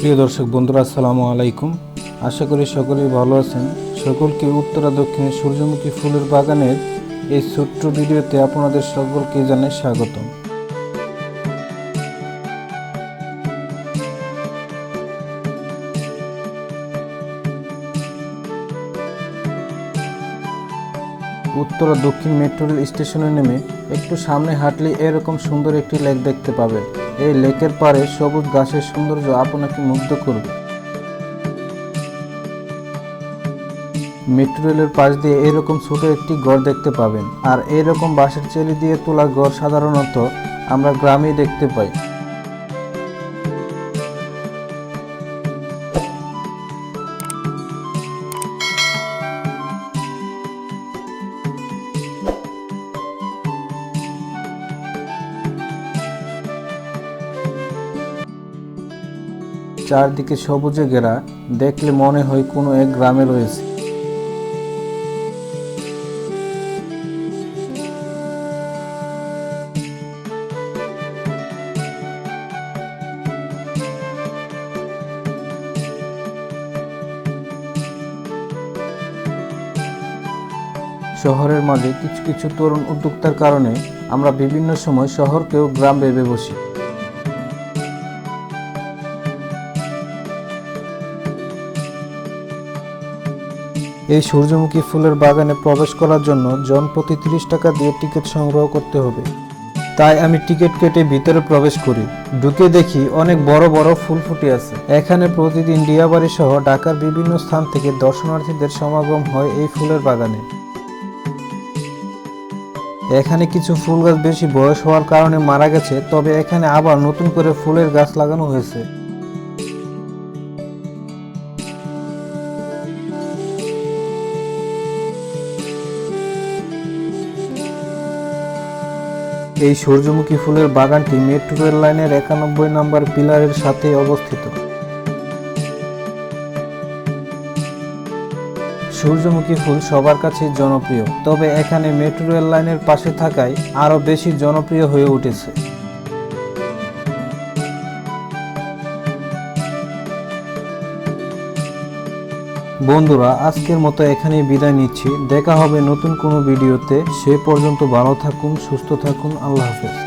প্রিয় দর্শক বন্ধুরা, আসসালামু আলাইকুম। আশা করি সকলেই ভালো আছেন। সকলকে উত্তরা দক্ষিণে সূর্যমুখী ফুলের বাগানের এই ছোট্ট ভিডিওতে আপনাদের সকলকে জানাই স্বাগতম। উত্তরা দক্ষিণ মেট্রো রেল স্টেশনে নেমে একটু সামনে হাঁটলে এরকম সুন্দর একটি লেক দেখতে পাবেন। এই লেকের পাড়ে সবুজ গাছের সৌন্দর্য আপনাকে মুগ্ধ করবে। মেট্রো রেলের পাশ দিয়ে এরকম ছোট একটি ঘর দেখতে পাবেন। আর এরকম বাঁশের চেলি দিয়ে তোলা ঘর সাধারণত আমরা গ্রামেই দেখতে পাই। চারদিকে সবুজে ঘেরা, দেখলে মনে হয় কোনো এক গ্রামে রয়েছে। শহরের মাঝে কিছু কিছু তরুণ উদ্যোক্তার কারণে আমরা বিভিন্ন সময় শহরকেও গ্রাম ভেবে বসি। এই সূর্যমুখী ফুলের বাগানে প্রবেশ করার জন্য জনপ্রতি 30 টাকা দিয়ে টিকিট সংগ্রহ করতে হবে। তাই আমি টিকিট কেটে ভিতরে প্রবেশ করি। ঢুকে দেখি অনেক বড় বড় ফুল ফুটে আছে। এখানে প্রতিদিন ডিয়াবাড়ি সহ ঢাকার বিভিন্ন স্থান থেকে দর্শনার্থীদের সমাগম হয় এই ফুলের বাগানে। এখানে কিছু ফুল গাছ বেশি বয়স হওয়ার কারণে মারা গেছে, তবে এখানে আবার নতুন করে ফুলের গাছ লাগানো হয়েছে। এই সূর্যমুখী ফুলের বাগানটি মেট্রো রেল লাইনের 91 নম্বর পিলারের সাথে অবস্থিত। সূর্যমুখী ফুল সবার কাছে জনপ্রিয়, তবে এখানে মেট্রো রেল লাইনের পাশে থাকায় আরও বেশি জনপ্রিয় হয়ে উঠেছে। বন্ধুরা, আজকের মতো এখানেই বিদায় নিচ্ছি। দেখা হবে নতুন কোনো ভিডিওতে। সে পর্যন্ত ভালো থাকুন, সুস্থ থাকুন। আল্লাহ হাফেজ।